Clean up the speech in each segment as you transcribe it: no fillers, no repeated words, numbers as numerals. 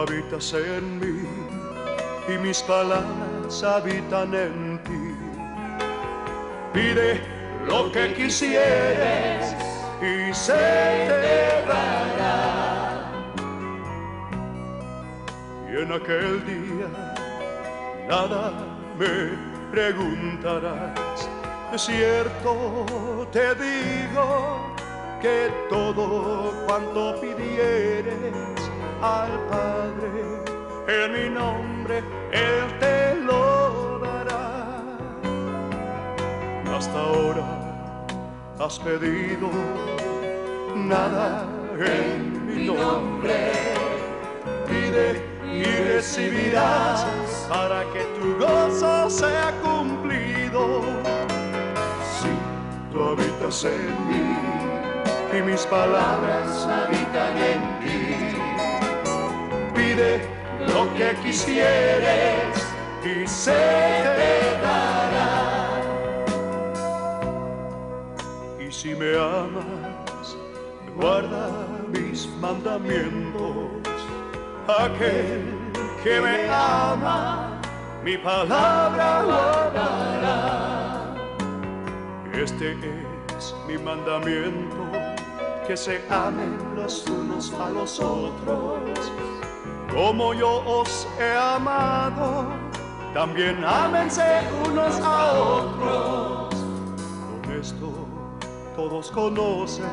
habitas en mí y mis palabras habitan en ti. Pide lo que quisieres y se te dará. Y en aquel día nada me preguntarás. De cierto te digo que todo cuanto pidieres al Padre en mi nombre, Él te lo dará. Hasta ahora has pedido nada en mi nombre. Pide y recibirás para que tu gozo sea cumplido. Si tú habitas en mí y mis palabras habitan en ti, pide lo que quisieres y se te dará. Y si me amas, guarda mis mandamientos. Aquel que me ama, mi palabra guardará. Este es mi mandamiento, que se amen los unos a los otros. Como yo os he amado, también ámense unos a otros. Con esto todos conocerán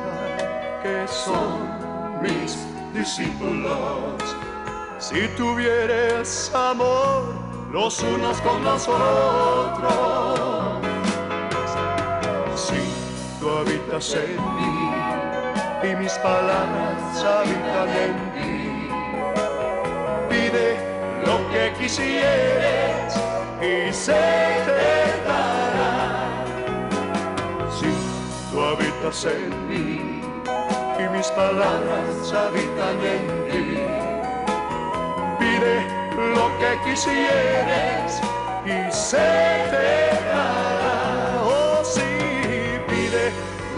que son mis discípulos, si tuvieres amor los unos con los otros. Si tú habitas en mí y mis palabras habitan en ti, pide lo que quisieres y se te dará. Si tú habitas en mí y mis palabras habitan en ti, pide lo que quisieres y se te dará. Oh sí, pide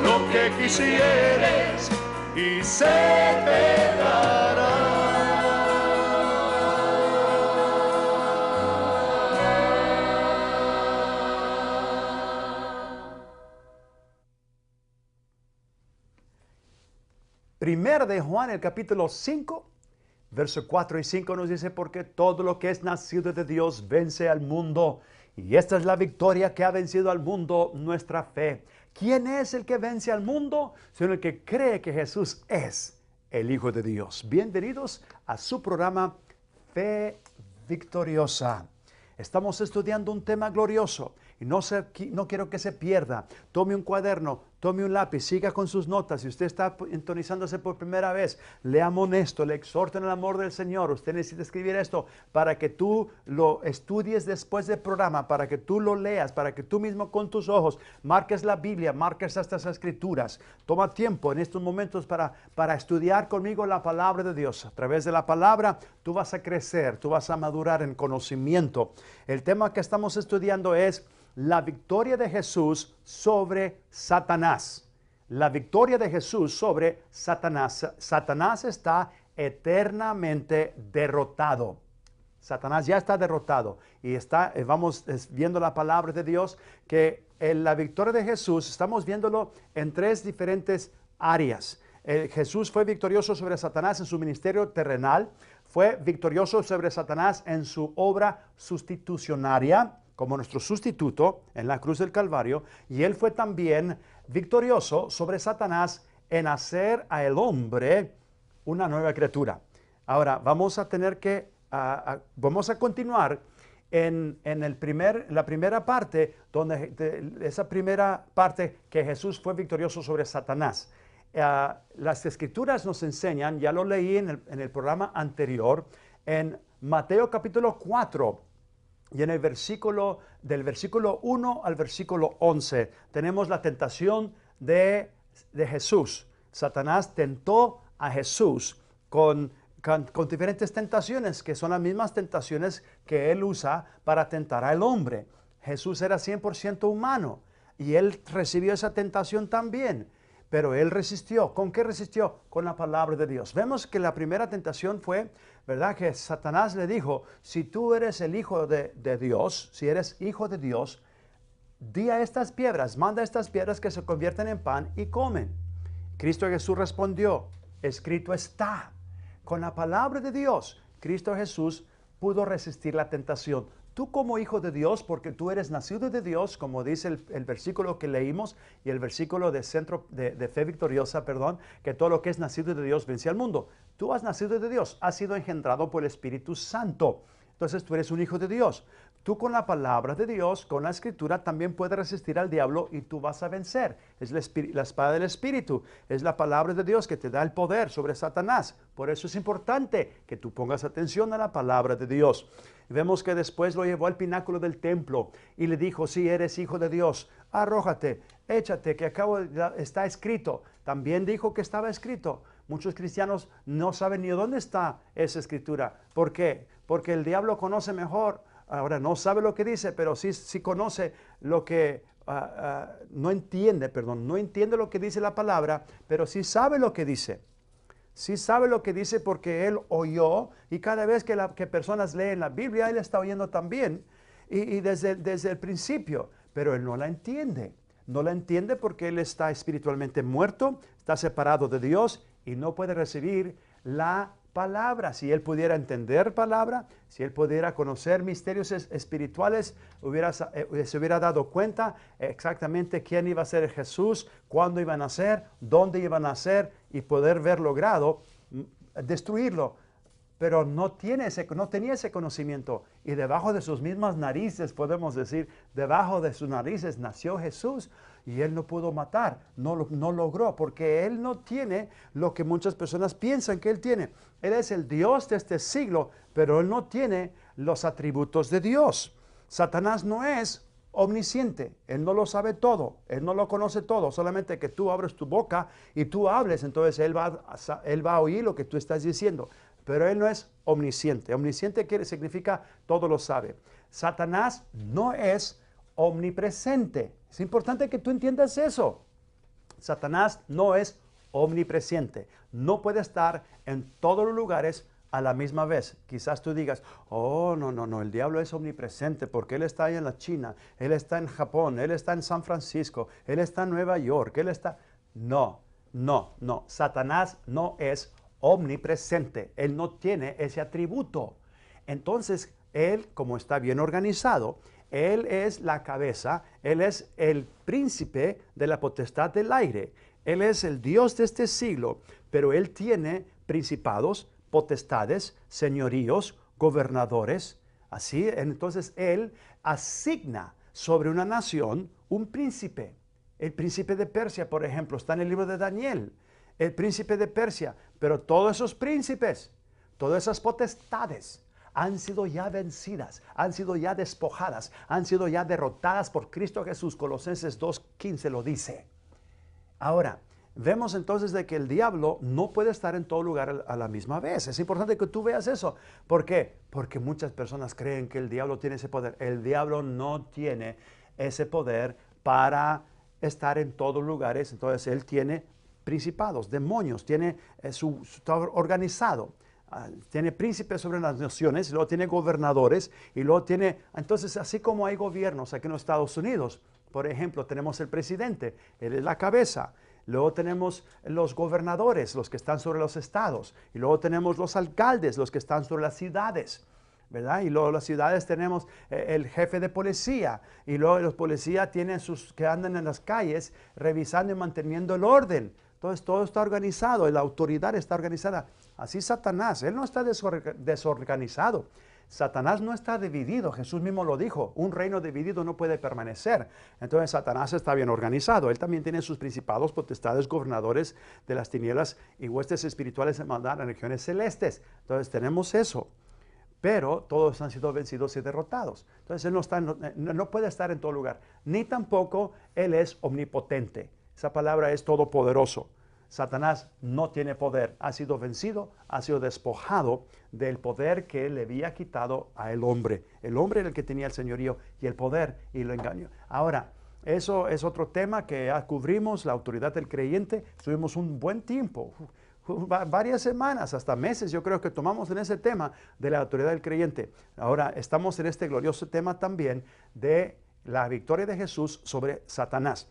lo que quisieres y se te dará. Primera de Juan, el capítulo 5, verso 4 y 5 nos dice: porque todo lo que es nacido de Dios vence al mundo, y esta es la victoria que ha vencido al mundo, nuestra fe. ¿Quién es el que vence al mundo? Sino el que cree que Jesús es el Hijo de Dios. Bienvenidos a su programa Fe Victoriosa. Estamos estudiando un tema glorioso y no quiero que se pierda. Tome un cuaderno, tome un lápiz, siga con sus notas. Si usted está sintonizándose por primera vez, le amonesto, le exhorto en el amor del Señor. Usted necesita escribir esto para que tú lo estudies después del programa, para que tú lo leas, para que tú mismo con tus ojos marques la Biblia, marques estas escrituras. Toma tiempo en estos momentos para estudiar conmigo la palabra de Dios. A través de la palabra tú vas a crecer, tú vas a madurar en conocimiento. El tema que estamos estudiando es la victoria de Jesús sobre Satanás. La victoria de Jesús sobre Satanás. Satanás está eternamente derrotado. Satanás ya está derrotado. Y vamos viendo la palabra de Dios que la victoria de Jesús, estamos viéndolo en tres diferentes áreas. Jesús fue victorioso sobre Satanás en su ministerio terrenal. Fue victorioso sobre Satanás en su obra sustitucionaria, como nuestro sustituto en la cruz del Calvario, y Él fue también victorioso sobre Satanás en hacer al hombre una nueva criatura. Ahora, vamos a vamos a continuar en la primera parte, esa primera parte que Jesús fue victorioso sobre Satanás. Las Escrituras nos enseñan, ya lo leí en el programa anterior, en Mateo capítulo 4, y en el del versículo 1 al versículo 11, tenemos la tentación de Jesús. Satanás tentó a Jesús con diferentes tentaciones, que son las mismas tentaciones que él usa para tentar al hombre. Jesús era 100% humano y él recibió esa tentación también. Pero él resistió. ¿Con qué resistió? Con la palabra de Dios. Vemos que la primera tentación fue, ¿verdad? Que Satanás le dijo, si tú eres el hijo de Dios, si eres hijo de Dios, di a estas piedras, manda a estas piedras que se conviertan en pan y comen. Cristo Jesús respondió, escrito está. Con la palabra de Dios, Cristo Jesús pudo resistir la tentación. Tú como hijo de Dios, porque tú eres nacido de Dios, como dice el versículo que leímos y el versículo de Centro de Fe Victoriosa, perdón, que todo lo que es nacido de Dios vence al mundo. Tú has nacido de Dios, has sido engendrado por el Espíritu Santo. Entonces tú eres un hijo de Dios. Tú con la palabra de Dios, con la escritura, también puedes resistir al diablo y tú vas a vencer. Es la espada del Espíritu. Es la palabra de Dios que te da el poder sobre Satanás. Por eso es importante que tú pongas atención a la palabra de Dios. Vemos que después lo llevó al pináculo del templo y le dijo, si eres hijo de Dios, arrójate, échate, que está escrito. También dijo que estaba escrito. Muchos cristianos no saben ni dónde está esa escritura. ¿Por qué? Porque el diablo conoce mejor. Ahora no sabe lo que dice, pero sí conoce lo que no entiende lo que dice la palabra, pero sí sabe lo que dice. Sí sabe lo que dice porque él oyó, y cada vez que personas leen la Biblia, él está oyendo también, y desde el principio, pero él no la entiende. No la entiende porque él está espiritualmente muerto, está separado de Dios y no puede recibir la palabra. Si él pudiera entender palabra, si él pudiera conocer misterios espirituales, se hubiera dado cuenta exactamente quién iba a ser Jesús, cuándo iba a nacer, dónde iba a nacer y poder ver logrado destruirlo. Pero no tenía ese conocimiento, y debajo de sus mismas narices, podemos decir, debajo de sus narices nació Jesús, y él no pudo matar, no logró, porque él no tiene lo que muchas personas piensan que él tiene. Él es el Dios de este siglo, pero él no tiene los atributos de Dios. Satanás no es omnisciente, él no lo sabe todo, él no lo conoce todo, solamente que tú abres tu boca y tú hables, entonces él va a oír lo que tú estás diciendo. Pero él no es omnisciente. Omnisciente significa todo lo sabe. Satanás no es omnipresente. Es importante que tú entiendas eso. Satanás no es omnipresente. No puede estar en todos los lugares a la misma vez. Quizás tú digas, oh, no, el diablo es omnipresente porque él está ahí en la China, él está en Japón, él está en San Francisco, él está en Nueva York, él está... No. Satanás no es omnipresente. Él no tiene ese atributo. Entonces, él, como está bien organizado, él es la cabeza, él es el príncipe de la potestad del aire. Él es el Dios de este siglo, pero él tiene principados, potestades, señoríos, gobernadores. Así, entonces él asigna sobre una nación un príncipe. El príncipe de Persia, por ejemplo, está en el libro de Daniel. El príncipe de Persia, pero todos esos príncipes, todas esas potestades han sido ya vencidas, han sido ya despojadas, han sido ya derrotadas por Cristo Jesús. Colosenses 2:15 lo dice. Ahora, vemos entonces de que el diablo no puede estar en todo lugar a la misma vez. Es importante que tú veas eso. ¿Por qué? Porque muchas personas creen que el diablo tiene ese poder. El diablo no tiene ese poder para estar en todos lugares. Entonces él tiene principados, demonios, tiene está organizado, tiene príncipes sobre las naciones, y luego tiene gobernadores, y luego tiene, entonces así como hay gobiernos aquí en los Estados Unidos, por ejemplo, tenemos el presidente, él es la cabeza, luego tenemos los gobernadores, los que están sobre los estados, y luego tenemos los alcaldes, los que están sobre las ciudades, ¿verdad? Y luego las ciudades tenemos el jefe de policía, y luego los policías tienen que andan en las calles revisando y manteniendo el orden. Entonces todo está organizado, la autoridad está organizada. Así Satanás, él no está desorganizado. Satanás no está dividido, Jesús mismo lo dijo, un reino dividido no puede permanecer. Entonces Satanás está bien organizado, él también tiene sus principados, potestades, gobernadores de las tinieblas y huestes espirituales de maldad en regiones celestes. Entonces tenemos eso. Pero todos han sido vencidos y derrotados. Entonces él no puede estar en todo lugar, ni tampoco él es omnipotente. Esa palabra es todopoderoso. Satanás no tiene poder, ha sido vencido, ha sido despojado del poder que él le había quitado al hombre. El hombre era el que tenía el señorío y el poder y lo engañó. Ahora, eso es otro tema que ya cubrimos, la autoridad del creyente. Tuvimos un buen tiempo, varias semanas, hasta meses, yo creo que tomamos en ese tema de la autoridad del creyente. Ahora estamos en este glorioso tema también de la victoria de Jesús sobre Satanás.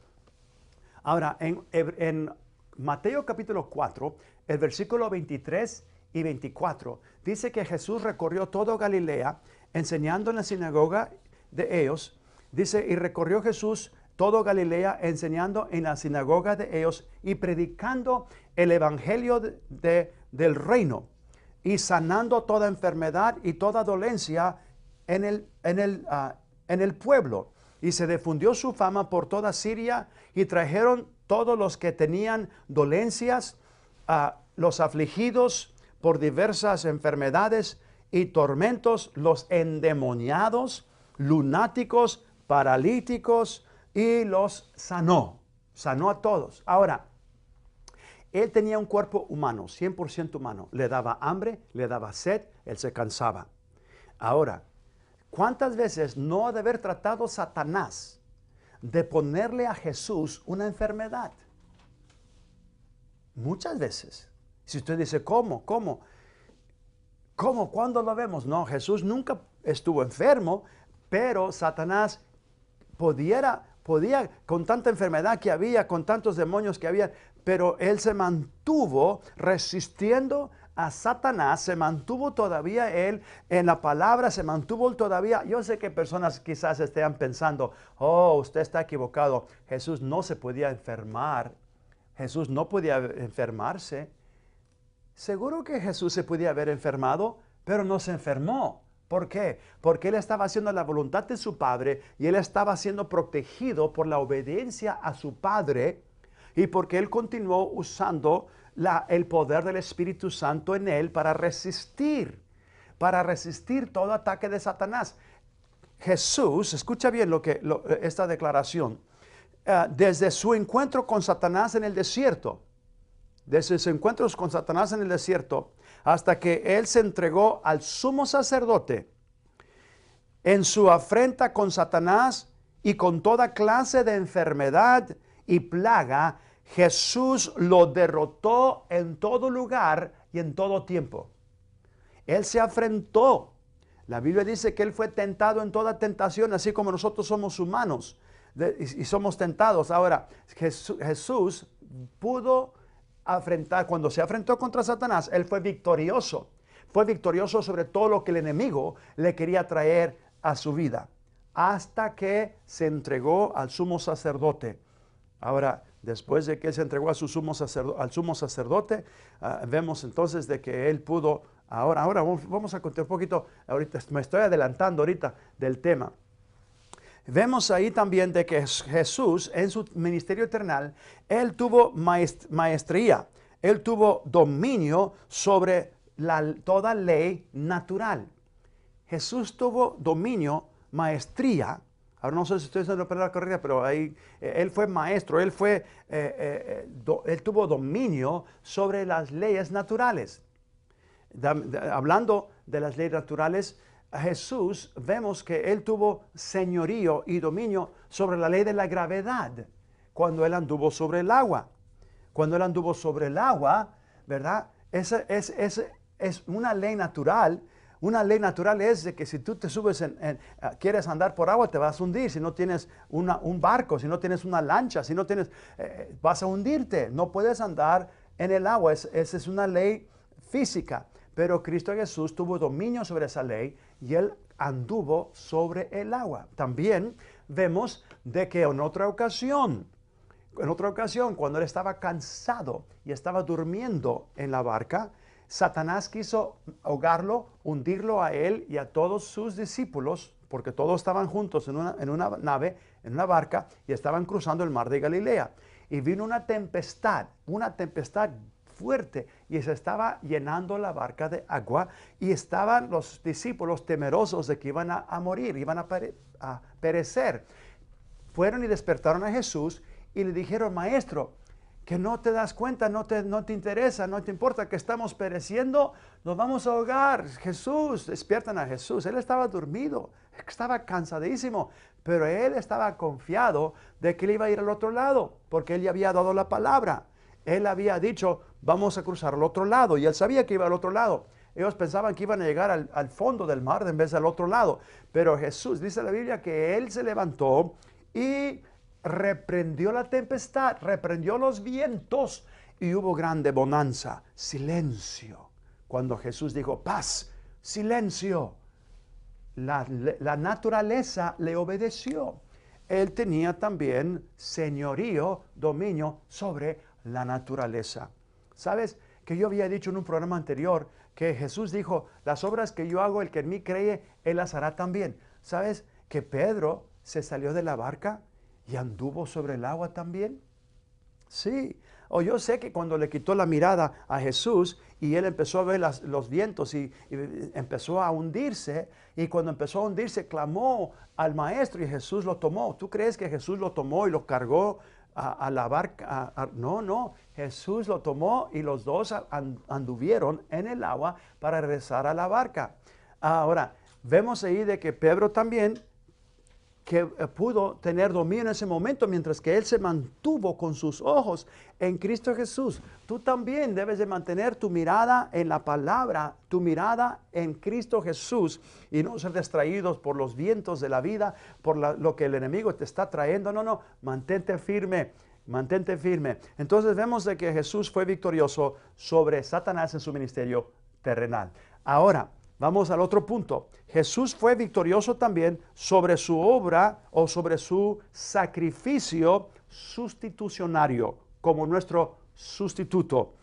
Ahora, en Mateo capítulo 4, el versículo 23 y 24, dice que Jesús recorrió todo Galilea, enseñando en la sinagoga de ellos. Dice, y recorrió Jesús todo Galilea, enseñando en la sinagoga de ellos y predicando el evangelio del reino y sanando toda enfermedad y toda dolencia en el pueblo. Y se difundió su fama por toda Siria y trajeron todos los que tenían dolencias, los afligidos por diversas enfermedades y tormentos, los endemoniados, lunáticos, paralíticos, y los sanó. Sanó a todos. Ahora, él tenía un cuerpo humano, 100% humano. Le daba hambre, le daba sed, él se cansaba. Ahora, ¿cuántas veces no ha de haber tratado Satanás de ponerle a Jesús una enfermedad? Muchas veces. Si usted dice, ¿cómo? ¿Cómo? ¿Cómo? ¿Cuándo lo vemos? No, Jesús nunca estuvo enfermo, pero Satanás podía, con tanta enfermedad que había, con tantos demonios que había, pero él se mantuvo resistiendo a Satanás, se mantuvo todavía él en la palabra, se mantuvo todavía. Yo sé que personas quizás estén pensando, oh, usted está equivocado, Jesús no se podía enfermar, Jesús no podía enfermarse. Seguro que Jesús se podía haber enfermado, pero no se enfermó. ¿Por qué? Porque él estaba haciendo la voluntad de su Padre y él estaba siendo protegido por la obediencia a su Padre y porque él continuó usando el poder del Espíritu Santo en él para resistir todo ataque de Satanás. Jesús, escucha bien esta declaración, desde su encuentro con Satanás en el desierto, desde sus encuentros con Satanás en el desierto, hasta que él se entregó al sumo sacerdote, en su afrenta con Satanás y con toda clase de enfermedad y plaga, Jesús lo derrotó en todo lugar y en todo tiempo. Él se afrentó. La Biblia dice que él fue tentado en toda tentación, así como nosotros somos humanos y somos tentados. Ahora, Jesús pudo afrentar, cuando se afrentó contra Satanás, él fue victorioso. Fue victorioso sobre todo lo que el enemigo le quería traer a su vida, hasta que se entregó al sumo sacerdote. Ahora, después de que se entregó al sumo sacerdote, vemos entonces de que él pudo, ahora vamos a contar un poquito, ahorita me estoy adelantando ahorita del tema. Vemos ahí también de que Jesús en su ministerio eterno, él tuvo maestría, él tuvo dominio sobre toda ley natural. Jesús tuvo dominio, maestría. Ahora no sé si estoy haciendo la palabra correcta, pero ahí él fue maestro, él tuvo dominio sobre las leyes naturales. Hablando de las leyes naturales, Jesús vemos que él tuvo señorío y dominio sobre la ley de la gravedad cuando él anduvo sobre el agua. Cuando él anduvo sobre el agua, ¿verdad? Esa es una ley natural. Una ley natural es de que si tú te subes, quieres andar por agua, te vas a hundir. Si no tienes un barco, si no tienes una lancha, si no tienes, vas a hundirte. No puedes andar en el agua. Esa es una ley física. Pero Cristo Jesús tuvo dominio sobre esa ley y él anduvo sobre el agua. También vemos de que en otra ocasión, cuando él estaba cansado y estaba durmiendo en la barca, Satanás quiso ahogarlo, hundirlo a él y a todos sus discípulos, porque todos estaban juntos en una nave, en una barca, y estaban cruzando el mar de Galilea. Y vino una tempestad fuerte, y se estaba llenando la barca de agua, y estaban los discípulos temerosos de que iban a morir, iban a perecer. Fueron y despertaron a Jesús y le dijeron: Maestro, que no te das cuenta, no te interesa, no te importa que estamos pereciendo, nos vamos a ahogar. Jesús, despiertan a Jesús. Él estaba dormido, estaba cansadísimo, pero él estaba confiado de que él iba a ir al otro lado, porque él ya había dado la palabra. Él había dicho, vamos a cruzar al otro lado, y él sabía que iba al otro lado. Ellos pensaban que iban a llegar al fondo del mar en vez del otro lado. Pero Jesús, dice la Biblia, que él se levantó y reprendió la tempestad, reprendió los vientos y hubo grande bonanza, silencio. Cuando Jesús dijo, paz, silencio, la naturaleza le obedeció. Él tenía también señorío, dominio sobre la naturaleza. ¿Sabes? Que yo había dicho en un programa anterior que Jesús dijo, las obras que yo hago, el que en mí cree, él las hará también. ¿Sabes? Que Pedro se salió de la barca y anduvo sobre el agua también. Sí. O yo sé que cuando le quitó la mirada a Jesús y él empezó a ver los vientos y empezó a hundirse, y cuando empezó a hundirse clamó al maestro y Jesús lo tomó. ¿Tú crees que Jesús lo tomó y lo cargó a la barca? No, Jesús lo tomó y los dos anduvieron en el agua para regresar a la barca. Ahora, vemos ahí de que Pedro también que pudo tener dominio en ese momento, mientras que él se mantuvo con sus ojos en Cristo Jesús. Tú también debes de mantener tu mirada en la palabra, tu mirada en Cristo Jesús, y no ser distraídos por los vientos de la vida, por lo que el enemigo te está trayendo. No, mantente firme. Mantente firme. Entonces vemos de que Jesús fue victorioso sobre Satanás en su ministerio terrenal. Ahora, vamos al otro punto. Jesús fue victorioso también sobre su obra o sobre su sacrificio sustitucionario como nuestro sustituto.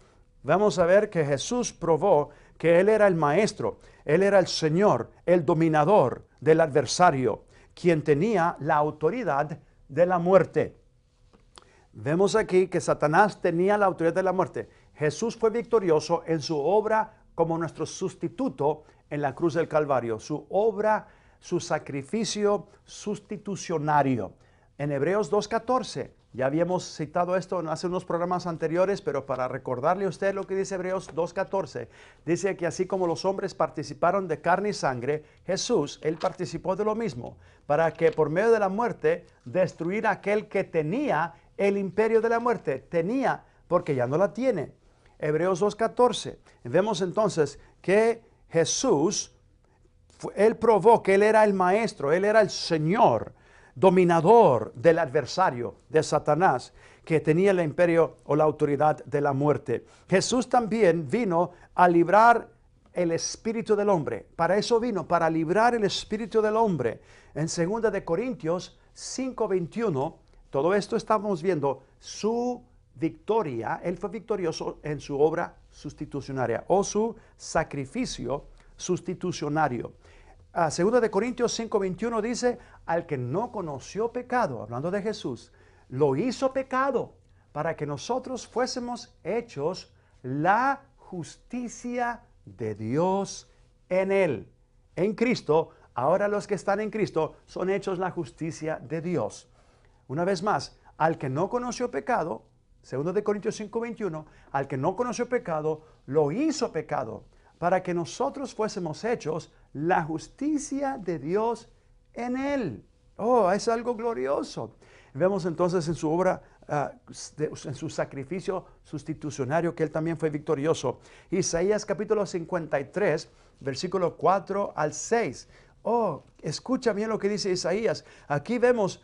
Vamos a ver que Jesús probó que Él era el maestro, Él era el Señor, el dominador del adversario, quien tenía la autoridad de la muerte. Vemos aquí que Satanás tenía la autoridad de la muerte. Jesús fue victorioso en su obra como nuestro sustituto en la cruz del Calvario, su obra, su sacrificio sustitucionario. En Hebreos 2:14, ya habíamos citado esto hace unos programas anteriores, pero para recordarle a usted lo que dice Hebreos 2:14, dice que así como los hombres participaron de carne y sangre, Jesús, Él participó de lo mismo, para que por medio de la muerte destruir a aquel que tenía el imperio de la muerte. Tenía, porque ya no la tiene. Hebreos 2:14. Vemos entonces que Jesús, Él probó que Él era el maestro, Él era el Señor, dominador del adversario, de Satanás, que tenía el imperio o la autoridad de la muerte. Jesús también vino a librar el espíritu del hombre. Para eso vino, para librar el espíritu del hombre. En 2 de Corintios 5:21, todo esto estamos viendo su victoria. Él fue victorioso en su obra sustitucionaria o su sacrificio sustitucionario. 2 de Corintios 5:21 dice, al que no conoció pecado, hablando de Jesús, lo hizo pecado para que nosotros fuésemos hechos la justicia de Dios en Él. En Cristo, ahora los que están en Cristo son hechos la justicia de Dios. Una vez más, al que no conoció pecado, 2 de Corintios 5:21, al que no conoció pecado, lo hizo pecado, para que nosotros fuésemos hechos la justicia de Dios en Él. Oh, es algo glorioso. Vemos entonces en su obra, en su sacrificio sustitucionario, que Él también fue victorioso. Isaías capítulo 53, versículo 4 al 6. Oh, escucha bien lo que dice Isaías. Aquí vemos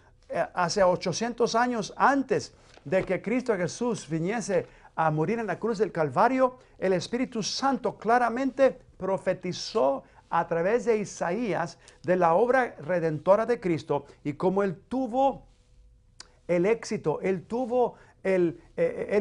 hace 800 años antes de que Cristo Jesús viniese a morir en la cruz del Calvario, el Espíritu Santo claramente profetizó a través de Isaías de la obra redentora de Cristo y cómo Él tuvo el éxito, Él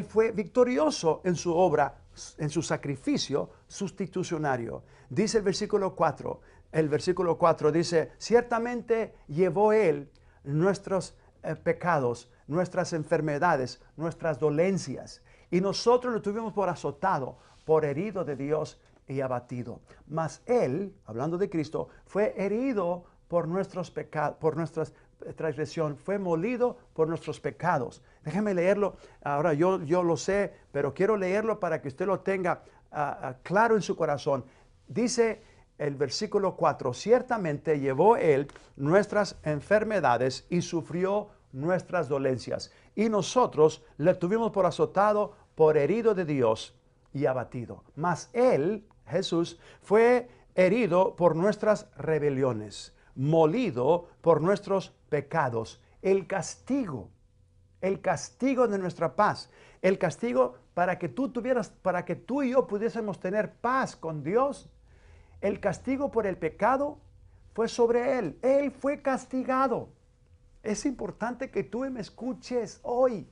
fue victorioso en su obra, en su sacrificio sustitucionario. Dice el versículo 4 dice, ciertamente llevó Él nuestros pecados, nuestras enfermedades, nuestras dolencias, y nosotros lo tuvimos por azotado, por herido de Dios y abatido. Mas Él, hablando de Cristo, fue herido por nuestros pecados, transgresión, fue molido por nuestros pecados. Déjeme leerlo. Ahora yo lo sé, pero quiero leerlo para que usted lo tenga claro en su corazón. Dice el versículo 4, ciertamente llevó Él nuestras enfermedades y sufrió nuestras dolencias. Y nosotros le tuvimos por azotado, por herido de Dios y abatido. Mas Él, Jesús, fue herido por nuestras rebeliones, molido por nuestros pecados. El castigo de nuestra paz, el castigo para que tú y yo pudiésemos tener paz con Dios. El castigo por el pecado fue sobre Él. Él fue castigado. Es importante que tú me escuches hoy.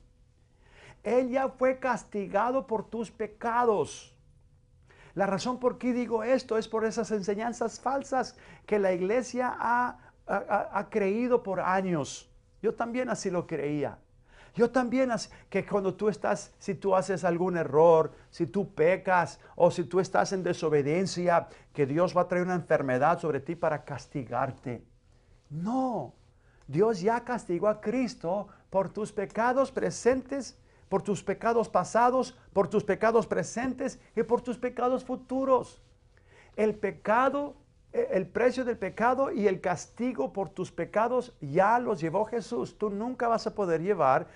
Él ya fue castigado por tus pecados. La razón por qué digo esto es por esas enseñanzas falsas que la iglesia ha creído por años. Yo también así lo creía. Yo también, que cuando si tú haces algún error, si tú pecas o si tú estás en desobediencia, que Dios va a traer una enfermedad sobre ti para castigarte. No, Dios ya castigó a Cristo por tus pecados presentes, por tus pecados pasados, por tus pecados presentes y por tus pecados futuros. El pecado, el precio del pecado y el castigo por tus pecados ya los llevó Jesús. Tú nunca vas a poder llevar,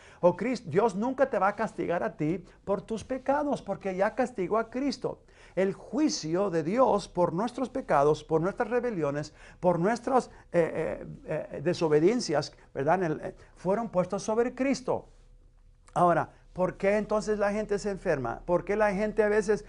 Dios nunca te va a castigar a ti por tus pecados, porque ya castigó a Cristo. El juicio de Dios por nuestros pecados, por nuestras rebeliones, por nuestras desobediencias, ¿verdad? Fueron puestos sobre Cristo. Ahora, ¿por qué entonces la gente se enferma? ¿Por qué la gente a veces,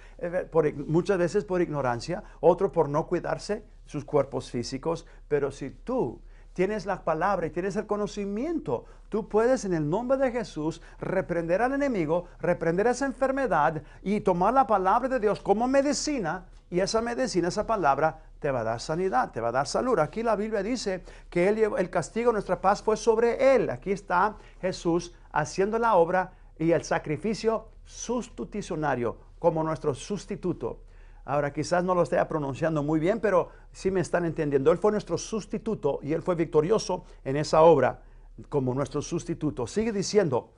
muchas veces por ignorancia, otro por no cuidarse sus cuerpos físicos? Pero si tú tienes la palabra y tienes el conocimiento, tú puedes en el nombre de Jesús reprender al enemigo, reprender esa enfermedad y tomar la palabra de Dios como medicina, y esa medicina, esa palabra, te va a dar sanidad, te va a dar salud. Aquí la Biblia dice que el castigo de nuestra paz fue sobre Él. Aquí está Jesús haciendo la obra y el sacrificio sustitucionario como nuestro sustituto. Ahora quizás no lo esté pronunciando muy bien, pero sí me están entendiendo. Él fue nuestro sustituto y Él fue victorioso en esa obra como nuestro sustituto. Sigue diciendo,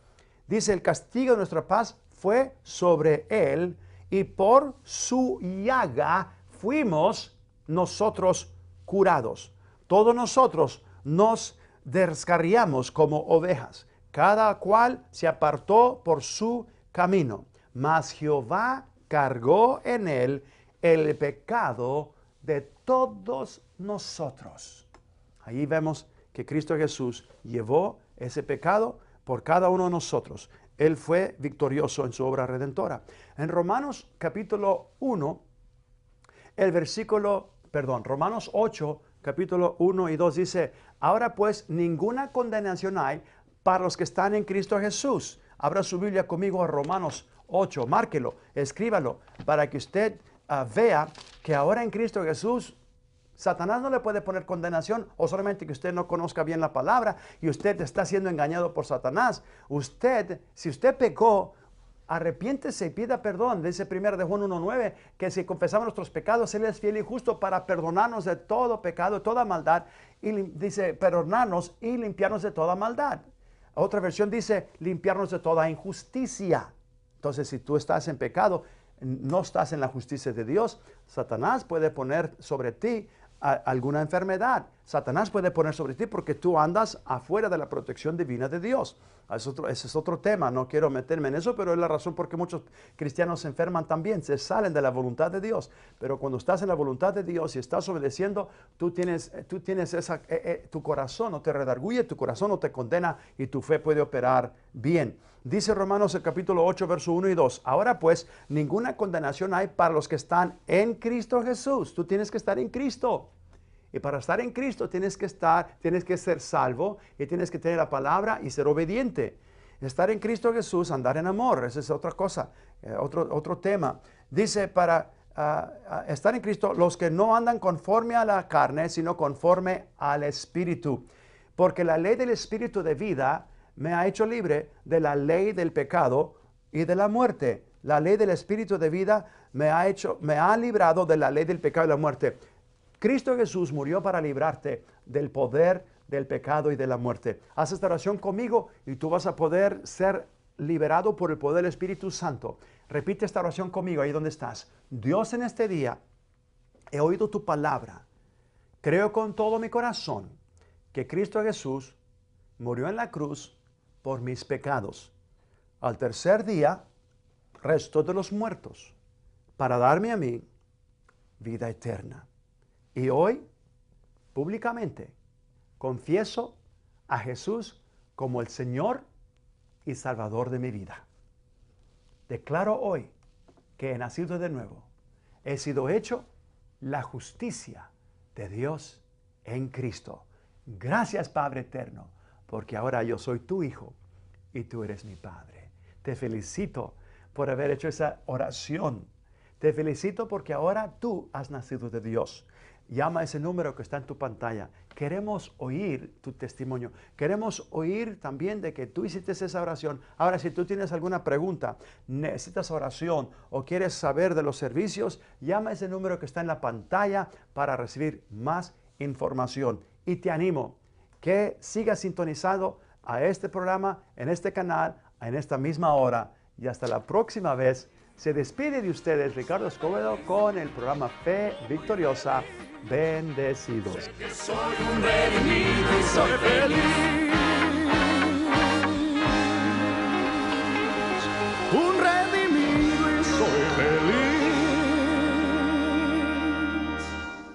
dice, el castigo de nuestra paz fue sobre Él y por su llaga fuimos nosotros curados. Todos nosotros nos descarriamos como ovejas. Cada cual se apartó por su camino, mas Jehová cargó en él el pecado de todos nosotros. Ahí vemos que Cristo Jesús llevó ese pecado por cada uno de nosotros. Él fue victorioso en su obra redentora. En Romanos capítulo 1, Romanos 8, capítulo 1 y 2 dice, ahora pues ninguna condenación hay para los que están en Cristo Jesús. Abra su Biblia conmigo a Romanos 8, márquelo, escríbalo, para que usted vea que ahora en Cristo Jesús, Satanás no le puede poner condenación, o solamente que usted no conozca bien la palabra y usted está siendo engañado por Satanás. Si usted pecó, arrepiéntese y pida perdón. Dice 1 de Juan 1:9 que si confesamos nuestros pecados, Él es fiel y justo para perdonarnos de todo pecado, toda maldad. Y dice perdonarnos y limpiarnos de toda maldad. Otra versión dice limpiarnos de toda injusticia. Entonces, si tú estás en pecado, no estás en la justicia de Dios, Satanás puede poner sobre ti alguna enfermedad. Satanás puede poner sobre ti porque tú andas afuera de la protección divina de Dios. Ese es otro tema, no quiero meterme en eso, pero es la razón por qué muchos cristianos se enferman también, se salen de la voluntad de Dios. Pero cuando estás en la voluntad de Dios y estás obedeciendo, tú tienes tu corazón no te redarguye, tu corazón no te condena y tu fe puede operar bien. Dice Romanos el capítulo 8, verso 1 y 2. Ahora pues, ninguna condenación hay para los que están en Cristo Jesús. Tú tienes que estar en Cristo. Y para estar en Cristo tienes que ser salvo y tienes que tener la palabra y ser obediente. Estar en Cristo Jesús, andar en amor, esa es otra cosa, otro tema. Dice, para estar en Cristo, los que no andan conforme a la carne, sino conforme al Espíritu. Porque la ley del Espíritu de vida me ha hecho libre de la ley del pecado y de la muerte. La ley del Espíritu de vida me ha librado de la ley del pecado y la muerte. Cristo Jesús murió para librarte del poder del pecado y de la muerte. Haz esta oración conmigo y tú vas a poder ser liberado por el poder del Espíritu Santo. Repite esta oración conmigo ahí donde estás. Dios, en este día he oído tu palabra. Creo con todo mi corazón que Cristo Jesús murió en la cruz por mis pecados. Al tercer día restó de los muertos para darme a mí vida eterna. Y hoy, públicamente, confieso a Jesús como el Señor y Salvador de mi vida. Declaro hoy que he nacido de nuevo. He sido hecho la justicia de Dios en Cristo. Gracias, Padre eterno, porque ahora yo soy tu hijo y tú eres mi Padre. Te felicito por haber hecho esa oración. Te felicito porque ahora tú has nacido de Dios. Llama a ese número que está en tu pantalla. Queremos oír tu testimonio. Queremos oír también de que tú hiciste esa oración. Ahora, si tú tienes alguna pregunta, necesitas oración o quieres saber de los servicios, llama a ese número que está en la pantalla para recibir más información. Y te animo que sigas sintonizado a este programa, en este canal, en esta misma hora. Y hasta la próxima vez. Se despide de ustedes Ricardo Escobedo con el programa Fe Victoriosa. Bendecidos. Sé que soy un redimido y soy feliz.